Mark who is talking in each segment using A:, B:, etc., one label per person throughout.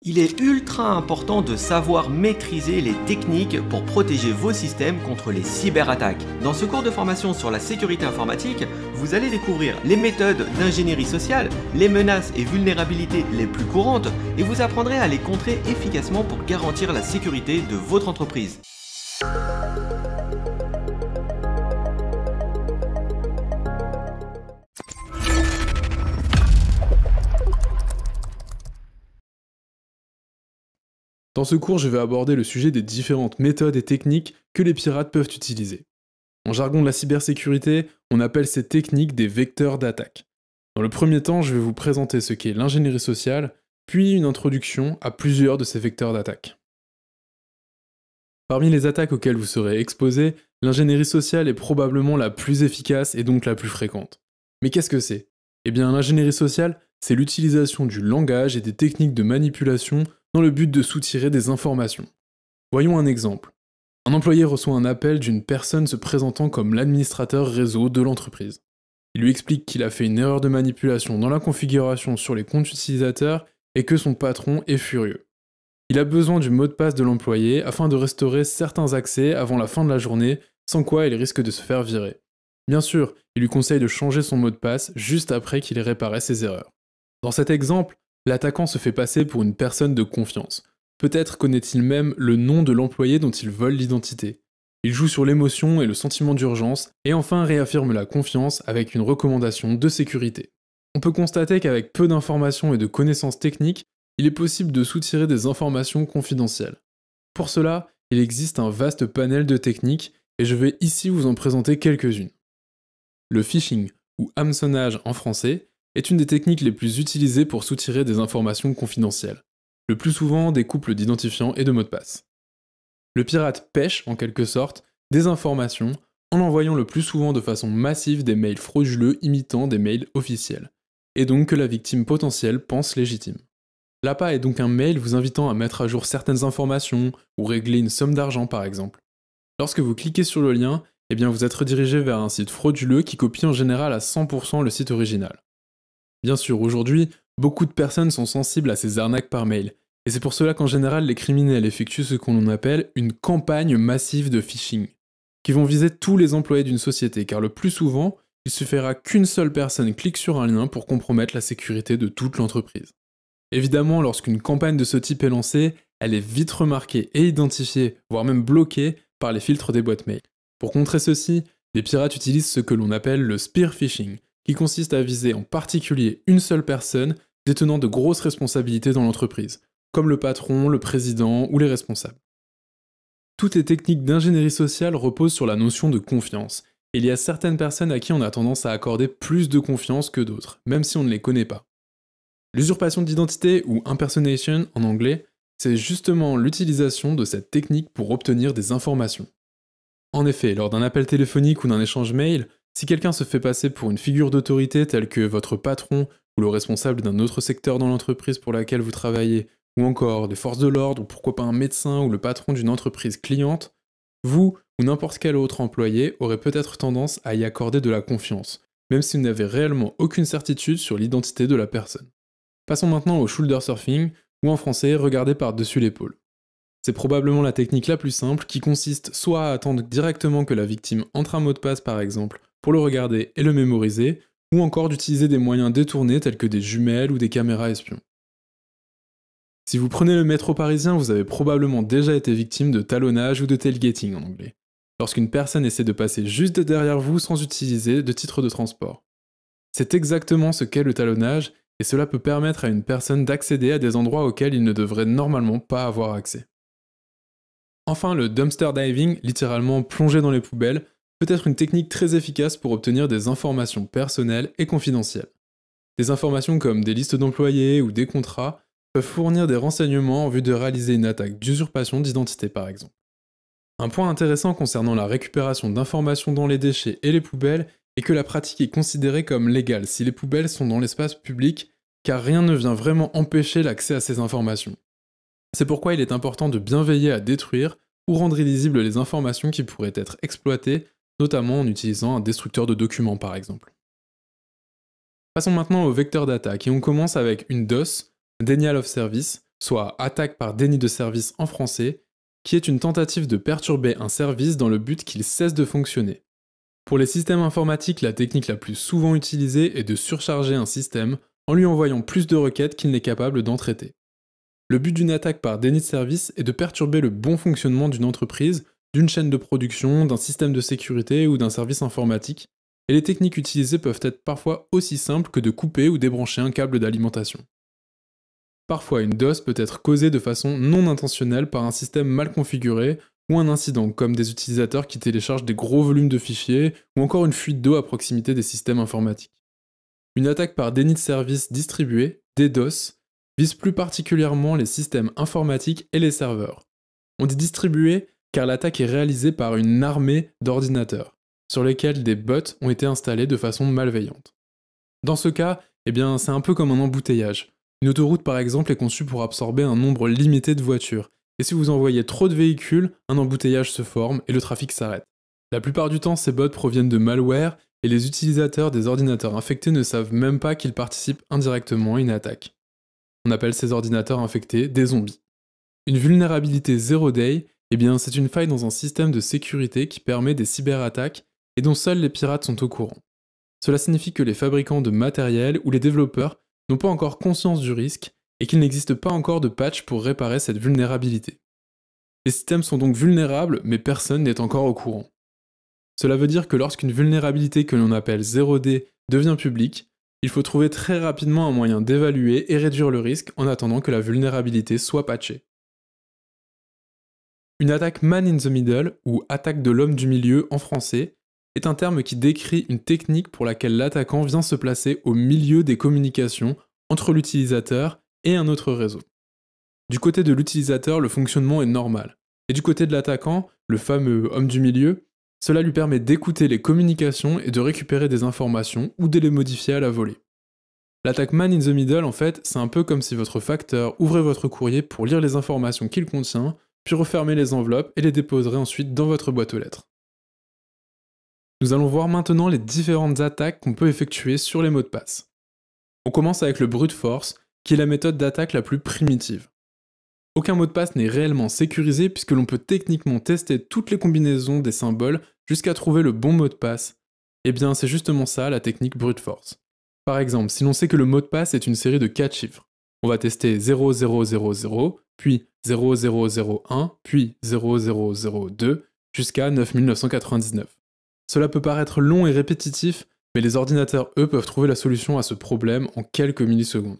A: Il est ultra important de savoir maîtriser les techniques pour protéger vos systèmes contre les cyberattaques. Dans ce cours de formation sur la sécurité informatique, vous allez découvrir les méthodes d'ingénierie sociale, les menaces et vulnérabilités les plus courantes, et vous apprendrez à les contrer efficacement pour garantir la sécurité de votre entreprise.
B: Dans ce cours, je vais aborder le sujet des différentes méthodes et techniques que les pirates peuvent utiliser. En jargon de la cybersécurité, on appelle ces techniques des vecteurs d'attaque. Dans le premier temps, je vais vous présenter ce qu'est l'ingénierie sociale, puis une introduction à plusieurs de ces vecteurs d'attaque. Parmi les attaques auxquelles vous serez exposé, l'ingénierie sociale est probablement la plus efficace et donc la plus fréquente. Mais qu'est-ce que c'est? Eh bien, l'ingénierie sociale, c'est l'utilisation du langage et des techniques de manipulation dans le but de soutirer des informations. Voyons un exemple. Un employé reçoit un appel d'une personne se présentant comme l'administrateur réseau de l'entreprise. Il lui explique qu'il a fait une erreur de manipulation dans la configuration sur les comptes utilisateurs et que son patron est furieux. Il a besoin du mot de passe de l'employé afin de restaurer certains accès avant la fin de la journée, sans quoi il risque de se faire virer. Bien sûr, il lui conseille de changer son mot de passe juste après qu'il ait réparé ses erreurs. Dans cet exemple, l'attaquant se fait passer pour une personne de confiance. Peut-être connaît-il même le nom de l'employé dont il vole l'identité. Il joue sur l'émotion et le sentiment d'urgence, et enfin réaffirme la confiance avec une recommandation de sécurité. On peut constater qu'avec peu d'informations et de connaissances techniques, il est possible de soutirer des informations confidentielles. Pour cela, il existe un vaste panel de techniques, et je vais ici vous en présenter quelques-unes. Le phishing, ou hameçonnage en français, est une des techniques les plus utilisées pour soutirer des informations confidentielles. Le plus souvent des couples d'identifiants et de mots de passe. Le pirate pêche, en quelque sorte, des informations en envoyant le plus souvent de façon massive des mails frauduleux imitant des mails officiels, et donc que la victime potentielle pense légitime. L'appât est donc un mail vous invitant à mettre à jour certaines informations ou régler une somme d'argent par exemple. Lorsque vous cliquez sur le lien, eh bien vous êtes redirigé vers un site frauduleux qui copie en général à 100% le site original. Bien sûr, aujourd'hui, beaucoup de personnes sont sensibles à ces arnaques par mail, et c'est pour cela qu'en général les criminels effectuent ce qu'on appelle une campagne massive de phishing, qui vont viser tous les employés d'une société, car le plus souvent, il suffira qu'une seule personne clique sur un lien pour compromettre la sécurité de toute l'entreprise. Évidemment, lorsqu'une campagne de ce type est lancée, elle est vite remarquée et identifiée, voire même bloquée, par les filtres des boîtes mail. Pour contrer ceci, les pirates utilisent ce que l'on appelle le spear phishing, qui consiste à viser en particulier une seule personne détenant de grosses responsabilités dans l'entreprise, comme le patron, le président ou les responsables. Toutes les techniques d'ingénierie sociale reposent sur la notion de confiance, et il y a certaines personnes à qui on a tendance à accorder plus de confiance que d'autres, même si on ne les connaît pas. L'usurpation d'identité, ou impersonation en anglais, c'est justement l'utilisation de cette technique pour obtenir des informations. En effet, lors d'un appel téléphonique ou d'un échange mail, si quelqu'un se fait passer pour une figure d'autorité telle que votre patron ou le responsable d'un autre secteur dans l'entreprise pour laquelle vous travaillez, ou encore des forces de l'ordre ou pourquoi pas un médecin ou le patron d'une entreprise cliente, vous ou n'importe quel autre employé aurez peut-être tendance à y accorder de la confiance, même si vous n'avez réellement aucune certitude sur l'identité de la personne. Passons maintenant au shoulder surfing, ou en français, regarder par-dessus l'épaule. C'est probablement la technique la plus simple qui consiste soit à attendre directement que la victime entre un mot de passe par exemple, pour le regarder et le mémoriser, ou encore d'utiliser des moyens détournés tels que des jumelles ou des caméras espions. Si vous prenez le métro parisien, vous avez probablement déjà été victime de talonnage ou de tailgating en anglais, lorsqu'une personne essaie de passer juste derrière vous sans utiliser de titre de transport. C'est exactement ce qu'est le talonnage, et cela peut permettre à une personne d'accéder à des endroits auxquels il ne devrait normalement pas avoir accès. Enfin, le dumpster diving, littéralement plonger dans les poubelles, peut être une technique très efficace pour obtenir des informations personnelles et confidentielles. Des informations comme des listes d'employés ou des contrats peuvent fournir des renseignements en vue de réaliser une attaque d'usurpation d'identité par exemple. Un point intéressant concernant la récupération d'informations dans les déchets et les poubelles est que la pratique est considérée comme légale si les poubelles sont dans l'espace public, car rien ne vient vraiment empêcher l'accès à ces informations. C'est pourquoi il est important de bien veiller à détruire ou rendre illisibles les informations qui pourraient être exploitées, notamment en utilisant un destructeur de documents par exemple. Passons maintenant au vecteur d'attaque, et on commence avec une DOS, Denial of Service, soit attaque par déni de service en français, qui est une tentative de perturber un service dans le but qu'il cesse de fonctionner. Pour les systèmes informatiques, la technique la plus souvent utilisée est de surcharger un système en lui envoyant plus de requêtes qu'il n'est capable d'en traiter. Le but d'une attaque par déni de service est de perturber le bon fonctionnement d'une entreprise, d'une chaîne de production, d'un système de sécurité ou d'un service informatique, et les techniques utilisées peuvent être parfois aussi simples que de couper ou débrancher un câble d'alimentation. Parfois, une DOS peut être causée de façon non intentionnelle par un système mal configuré ou un incident, comme des utilisateurs qui téléchargent des gros volumes de fichiers ou encore une fuite d'eau à proximité des systèmes informatiques. Une attaque par déni de service distribué, DDoS, vise plus particulièrement les systèmes informatiques et les serveurs. On dit distribué car l'attaque est réalisée par une armée d'ordinateurs, sur lesquels des bots ont été installés de façon malveillante. Dans ce cas, c'est un peu comme un embouteillage. Une autoroute par exemple est conçue pour absorber un nombre limité de voitures, et si vous envoyez trop de véhicules, un embouteillage se forme et le trafic s'arrête. La plupart du temps, ces bots proviennent de malware, et les utilisateurs des ordinateurs infectés ne savent même pas qu'ils participent indirectement à une attaque. On appelle ces ordinateurs infectés des zombies. Une vulnérabilité zero day, c'est une faille dans un système de sécurité qui permet des cyberattaques et dont seuls les pirates sont au courant. Cela signifie que les fabricants de matériel ou les développeurs n'ont pas encore conscience du risque et qu'il n'existe pas encore de patch pour réparer cette vulnérabilité. Les systèmes sont donc vulnérables, mais personne n'est encore au courant. Cela veut dire que lorsqu'une vulnérabilité que l'on appelle 0D devient publique, il faut trouver très rapidement un moyen d'évaluer et réduire le risque en attendant que la vulnérabilité soit patchée. Une attaque man in the middle, ou attaque de l'homme du milieu en français, est un terme qui décrit une technique pour laquelle l'attaquant vient se placer au milieu des communications entre l'utilisateur et un autre réseau. Du côté de l'utilisateur, le fonctionnement est normal, et du côté de l'attaquant, le fameux homme du milieu, cela lui permet d'écouter les communications et de récupérer des informations ou de les modifier à la volée. L'attaque man in the middle, en fait, c'est un peu comme si votre facteur ouvrait votre courrier pour lire les informations qu'il contient, puis refermer les enveloppes et les déposerait ensuite dans votre boîte aux lettres. Nous allons voir maintenant les différentes attaques qu'on peut effectuer sur les mots de passe. On commence avec le brute force, qui est la méthode d'attaque la plus primitive. Aucun mot de passe n'est réellement sécurisé puisque l'on peut techniquement tester toutes les combinaisons des symboles jusqu'à trouver le bon mot de passe. C'est justement ça la technique brute force. Par exemple, si l'on sait que le mot de passe est une série de 4 chiffres, on va tester 0000, puis 0001, puis 0002, jusqu'à 9999. Cela peut paraître long et répétitif, mais les ordinateurs, eux, peuvent trouver la solution à ce problème en quelques millisecondes.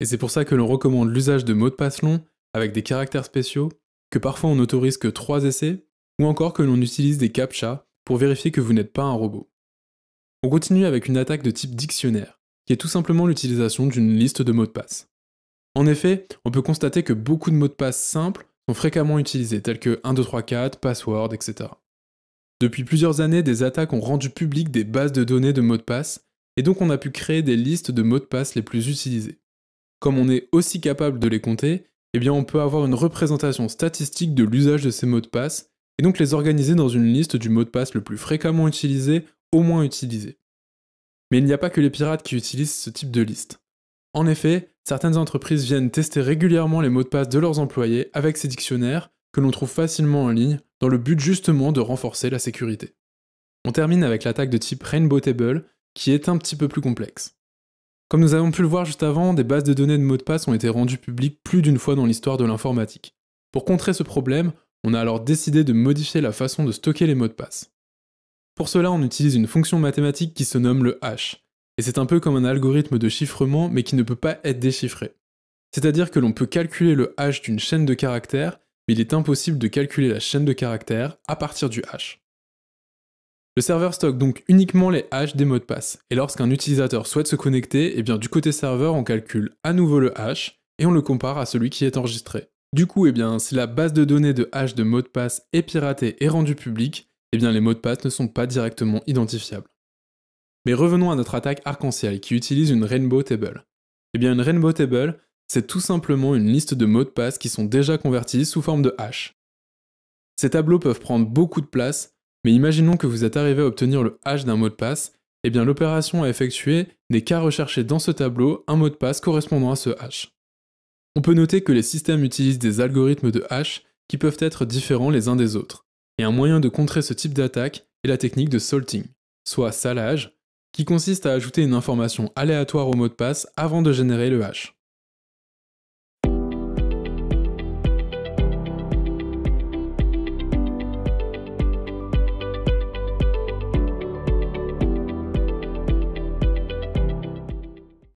B: Et c'est pour ça que l'on recommande l'usage de mots de passe longs, avec des caractères spéciaux, que parfois on n'autorise que 3 essais, ou encore que l'on utilise des captchas pour vérifier que vous n'êtes pas un robot. On continue avec une attaque de type dictionnaire, qui est tout simplement l'utilisation d'une liste de mots de passe. En effet, on peut constater que beaucoup de mots de passe simples sont fréquemment utilisés, tels que 1234, password, etc. Depuis plusieurs années, des attaques ont rendu publiques des bases de données de mots de passe, et donc on a pu créer des listes de mots de passe les plus utilisés. Comme on est aussi capable de les compter, on peut avoir une représentation statistique de l'usage de ces mots de passe, et donc les organiser dans une liste du mot de passe le plus fréquemment utilisé, au moins utilisé. Mais il n'y a pas que les pirates qui utilisent ce type de liste. En effet, certaines entreprises viennent tester régulièrement les mots de passe de leurs employés avec ces dictionnaires que l'on trouve facilement en ligne, dans le but justement de renforcer la sécurité. On termine avec l'attaque de type Rainbow Table, qui est un petit peu plus complexe. Comme nous avons pu le voir juste avant, des bases de données de mots de passe ont été rendues publiques plus d'une fois dans l'histoire de l'informatique. Pour contrer ce problème, on a alors décidé de modifier la façon de stocker les mots de passe. Pour cela, on utilise une fonction mathématique qui se nomme le hash, et c'est un peu comme un algorithme de chiffrement mais qui ne peut pas être déchiffré. C'est-à-dire que l'on peut calculer le hash d'une chaîne de caractères, mais il est impossible de calculer la chaîne de caractères à partir du hash. Le serveur stocke donc uniquement les hashes des mots de passe, et lorsqu'un utilisateur souhaite se connecter, du côté serveur on calcule à nouveau le hash, et on le compare à celui qui est enregistré. Du coup, si la base de données de hash de mots de passe est piratée et rendue publique, les mots de passe ne sont pas directement identifiables. Mais revenons à notre attaque arc-en-ciel qui utilise une Rainbow Table. Une Rainbow Table, c'est tout simplement une liste de mots de passe qui sont déjà convertis sous forme de hash. Ces tableaux peuvent prendre beaucoup de place, mais imaginons que vous êtes arrivé à obtenir le hash d'un mot de passe, l'opération à effectuer n'est qu'à rechercher dans ce tableau un mot de passe correspondant à ce hash. On peut noter que les systèmes utilisent des algorithmes de hash qui peuvent être différents les uns des autres. Et un moyen de contrer ce type d'attaque est la technique de salting, soit salage, qui consiste à ajouter une information aléatoire au mot de passe avant de générer le hash.